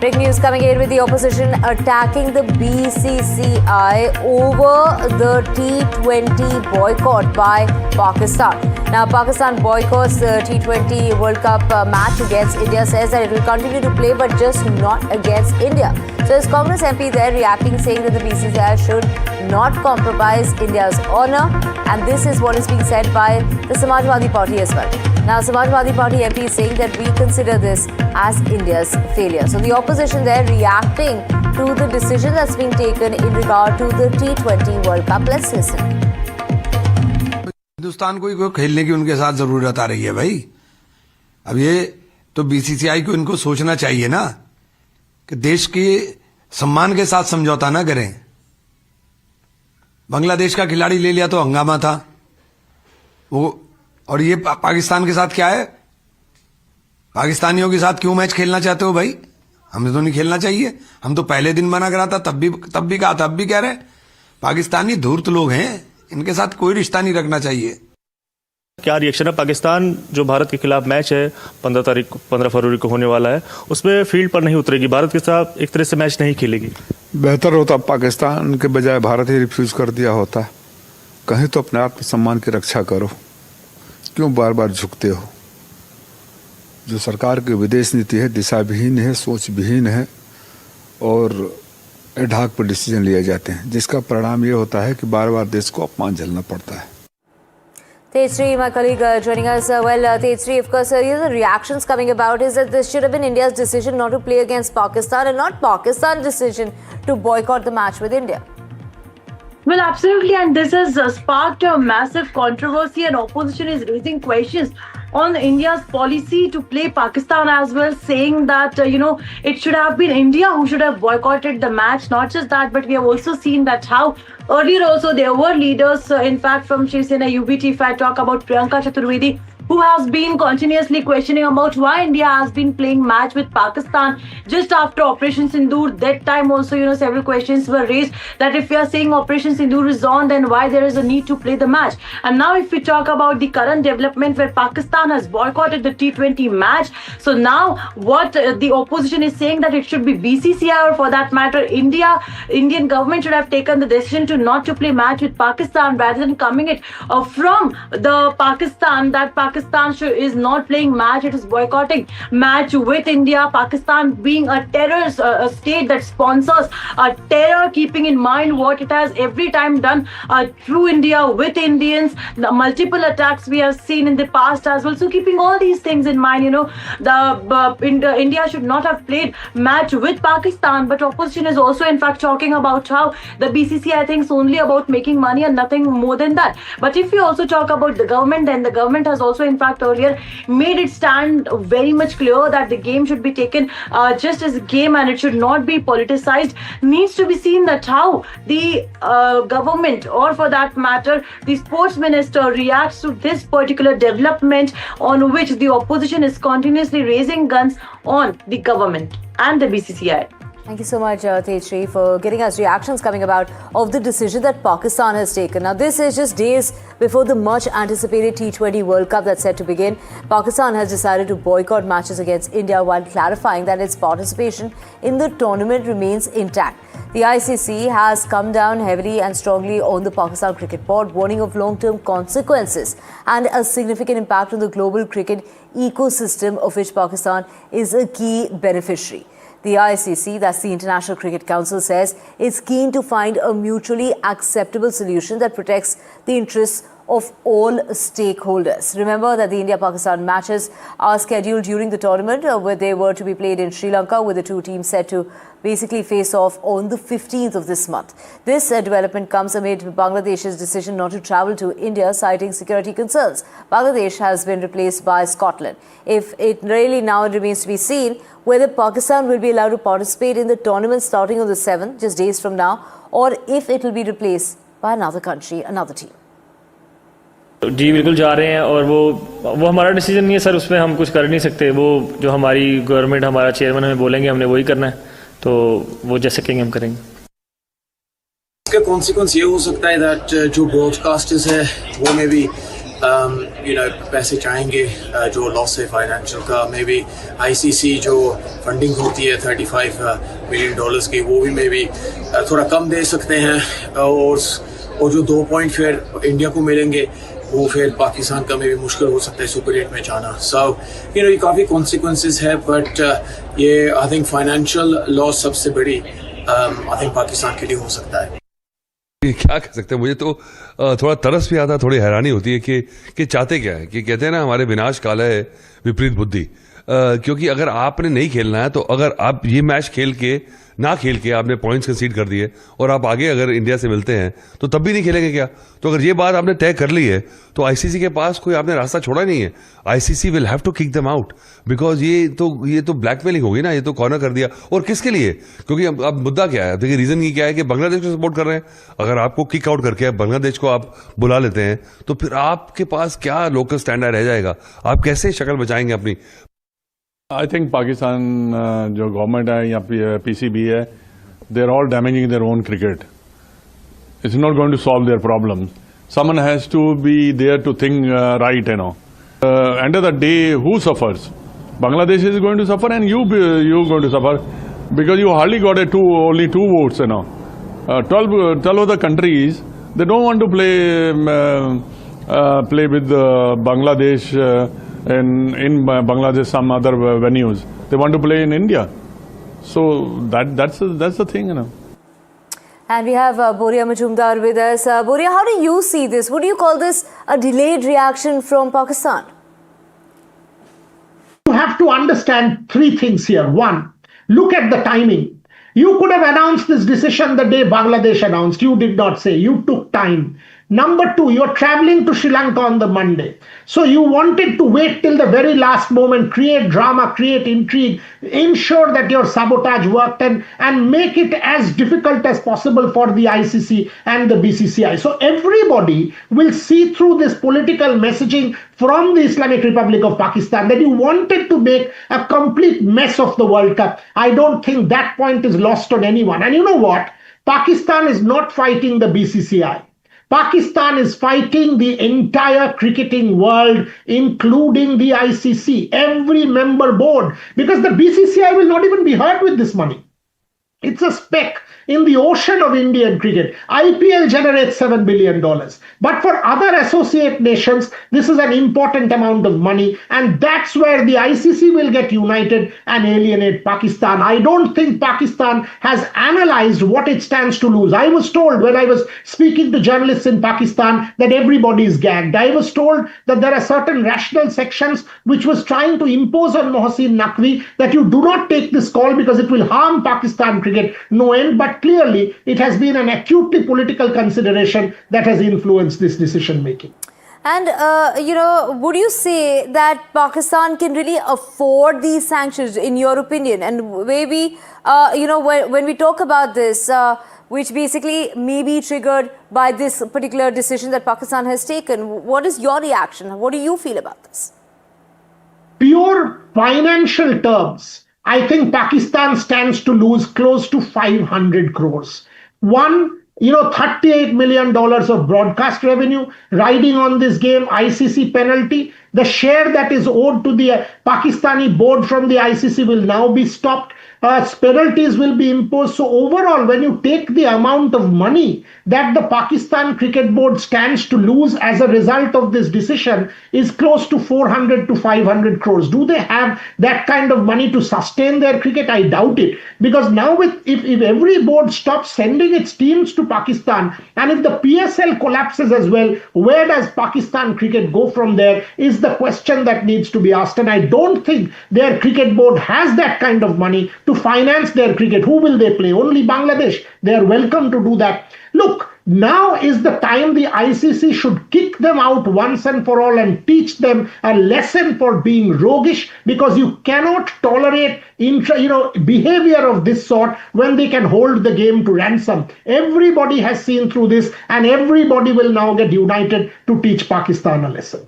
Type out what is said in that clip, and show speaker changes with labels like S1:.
S1: Big news coming in with the opposition attacking the BCCI over the T20 boycott by Pakistan. Now, Pakistan boycotts the T20 World Cup match against India, says that it will continue to play but just not against India. So, there's Congress MP there reacting, saying that the BCCI should not compromise India's honour, and this is what is being said by the Samajwadi Party as well. Now, Samajwadi Party MP is saying that we consider this as India's failure. So, the opposition there reacting to the decision that's been taken in regard to the T20 World Cup. Let's listen.
S2: Hindustan को खेलने की उनके साथ जरूरत आ रही है भाई. अब ये तो बीसीसीआई को इनको सोचना चाहिए ना कि देश के सम्मान के साथ समझौता ना करें. बांग्लादेश का खिलाड़ी ले लिया तो हंगामा था वो, और ये पाकिस्तान के साथ क्या है? पाकिस्तानियों के साथ क्यों मैच खेलना चाहते हो भाई? हमें तो नहीं खेलना चाहिए. हम तो पहले दिन मना करा था, तब भी कहा था, अब भी कह रहे हैं. पाकिस्तानी धूर्त लोग हैं, इनके साथ कोई रिश्ता नहीं रखना चाहिए.
S3: क्या रिएक्शन है? पाकिस्तान जो भारत के खिलाफ मैच है 15 फरवरी को होने वाला है, उसमें फील्ड पर नहीं उतरेगी, भारत के साथ एक तरह से मैच नहीं खेलेगी.
S4: बेहतर होता पाकिस्तान के बजाय भारत ही रिफ्यूज कर दिया होता. कहीं तो अपने आत्मसम्मान की रक्षा करो, क्यों बार बार झुकते हो? जो सरकार की विदेश नीति है दिशा विहीन है, सोच विहीन है, और एडहॉक पर डिसीजन लिए जाते हैं, जिसका परिणाम ये होता है कि बार बार देश को अपमान झेलना पड़ता है.
S1: Tejasri, my colleague, joining us. Tejasri, of course, the reactions coming about is that this should have been India's decision not to play against Pakistan and not Pakistan's decision to boycott the match with India.
S5: Well, absolutely, and this has sparked a massive controversy, and opposition is raising questions on India's policy to play Pakistan as well, saying that, it should have been India who should have boycotted the match. Not just that, but we have also seen that how earlier also there were leaders, in fact, from Shiv Sena UBT, if I talk about Priyanka Chaturvedi, who has been continuously questioning about why India has been playing match with Pakistan just after Operation Sindoor. That time also, several questions were raised that if we are saying Operation Sindoor is on, then why there is a need to play the match. And now if we talk about the current development where Pakistan has boycotted the T20 match, so now what the opposition is saying that it should be BCCI, or for that matter Indian government should have taken the decision to not to play match with Pakistan rather than coming it from the Pakistan that Pakistan is not playing match, it is boycotting match with India. Pakistan being a terrorist state that sponsors terror, keeping in mind what it has every time done through India with Indians, the multiple attacks we have seen in the past as well. So keeping all these things in mind, India should not have played match with Pakistan. But opposition is also in fact talking about how the BCCI thinks only about making money and nothing more than that. But if we also talk about the government, then the government has also in fact earlier made it stand very much clear that the game should be taken just as a game and it should not be politicized. Needs to be seen that how the government, or for that matter the sports minister, reacts to this particular development on which the opposition is continuously raising guns on the government and the BCCI.
S1: Thank you so much, Tejasri, for getting us reactions coming about of the decision that Pakistan has taken. Now, this is just days before the much-anticipated T20 World Cup that's set to begin. Pakistan has decided to boycott matches against India while clarifying that its participation in the tournament remains intact. The ICC has come down heavily and strongly on the Pakistan Cricket Board, warning of long-term consequences and a significant impact on the global cricket ecosystem of which Pakistan is a key beneficiary. The ICC, that's the International Cricket Council, says it's keen to find a mutually acceptable solution that protects the interests of all stakeholders. Remember that the India-Pakistan matches are scheduled during the tournament, where they were to be played in Sri Lanka, with the two teams set to basically face off on the 15th of this month. This development comes amid Bangladesh's decision not to travel to India, citing security concerns. Bangladesh has been replaced by Scotland. If it really now remains to be seen whether Pakistan will be allowed to participate in the tournament starting on the 7th, just days from now, or if it will be replaced by another country, another team.
S3: जी बिल्कुल जा रहे हैं, और वो हमारा decision नहीं है sir, उसमें हम कुछ कर नहीं सकते. वो जो हमारी गवर्नमेंट, हमारा चेयरमैन हमें बोलेंगे, हमने वही करना है, तो वो जैसे कहेंगे हम करेंगे.
S6: इसका कॉन्सिक्वेंस ये हो सकता है दैट जो ब्रॉडकास्टर्स है वो में भी पैसे चाहेंगे जो लॉस है फाइनेंशियल का, मे बी ICC जो फंडिंग होती है $35 मिलियन की, वो भी मे बी थोड़ा कम दे सकते हैं, और जो 2 पॉइंट फिर इंडिया को मिलेंगे वो फिर पाकिस्तान का में भी मुश्किल हो सकता है सुपर 8 में जाना. सो ये काफ़ी कॉन्सिक्वेंसेस है, बट ये आई थिंक फाइनेंशियल लॉस सबसे बड़ी आई थिंक पाकिस्तान के लिए हो सकता है.
S7: क्या कह सकते हैं, मुझे तो थोड़ा तरस भी आता है, थोड़ी हैरानी होती है कि चाहते क्या है. कि कहते हैं ना, हमारे विनाश काल है विपरीत बुद्धि. क्योंकि अगर आपने नहीं खेलना है, तो अगर आप ये मैच ना खेल के आपने पॉइंट्स कंसीड कर दिए और आप आगे अगर इंडिया से मिलते हैं तो तब भी नहीं खेलेंगे क्या? तो अगर ये बात आपने तय कर ली है तो ICC के पास कोई आपने रास्ता छोड़ा नहीं है. ICC will have to kick them out, because ये तो ब्लैकमेलिंग होगी ना, ये तो कॉर्नर कर दिया. और किसके लिए? क्योंकि अब मुद्दा क्या है, देखिए रीजन ये क्या है कि बांग्लादेश को सपोर्ट कर रहे हैं. अगर आपको किक आउट करके बांग्लादेश को आप बुला लेते हैं तो फिर आपके पास क्या लोकल स्टैंडर्ड रह जाएगा? आप कैसे शक्ल बचाएंगे अपनी?
S8: आई थिंक पाकिस्तान जो गवर्नमेंट है या PCB है, they are all damaging their own cricket. It's not going to solve their problem. Someone has to be there to think right. End of the day, who suffers? Bangladesh is going to suffer, and you going to suffer, because you hardly got only two votes. 12 other countries, they don't want to play with Bangladesh in Bangladesh, some other venues. They want to play in India. So that's the thing.
S1: And we have Boria Majumdar with us. Boria, how do you see this? Would you call this a delayed reaction from Pakistan?
S9: You have to understand three things here. One, look at the timing. You could have announced this decision the day Bangladesh announced. You did not say. You took time. Number two, you're traveling to Sri Lanka on the Monday. So you wanted to wait till the very last moment, create drama, create intrigue, ensure that your sabotage worked, and make it as difficult as possible for the ICC and the BCCI. So everybody will see through this political messaging from the Islamic Republic of Pakistan that you wanted to make a complete mess of the World Cup. I don't think that point is lost on anyone. And you know what? Pakistan is not fighting the BCCI. Pakistan is fighting the entire cricketing world, including the ICC, every member board, because the BCCI will not even be hurt with this money. It's a speck in the ocean of Indian cricket. IPL generates $7 billion. But for other associate nations, this is an important amount of money. And that's where the ICC will get united and alienate Pakistan. I don't think Pakistan has analyzed what it stands to lose. I was told when I was speaking to journalists in Pakistan that everybody is gagged. I was told that there are certain rational sections which was trying to impose on Mohsin Naqvi that you do not take this call because it will harm Pakistan cricket. No end. But clearly, it has been an acutely political consideration that has influenced this decision making.
S1: And, would you say that Pakistan can really afford these sanctions, in your opinion? And maybe, when we talk about this, which basically may be triggered by this particular decision that Pakistan has taken, what is your reaction? What do you feel about this?
S9: Pure financial terms, I think Pakistan stands to lose close to 500 crores. One, $38 million of broadcast revenue riding on this game, ICC penalty. The share that is owed to the Pakistani board from the ICC will now be stopped. Penalties will be imposed. So overall, when you take the amount of money that the Pakistan Cricket Board stands to lose as a result of this decision is close to 400 to 500 crores. Do they have that kind of money to sustain their cricket? I doubt it. Because now if every board stops sending its teams to Pakistan, and if the PSL collapses as well, where does Pakistan cricket go from there is the question that needs to be asked. And I don't think their cricket board has that kind of money to finance their cricket. Who will they play? Only Bangladesh. They are welcome to do that. Look, now is the time the ICC should kick them out once and for all and teach them a lesson for being roguish, because you cannot tolerate behavior of this sort when they can hold the game to ransom. Everybody has seen through this, and everybody will now get united to teach Pakistan a lesson.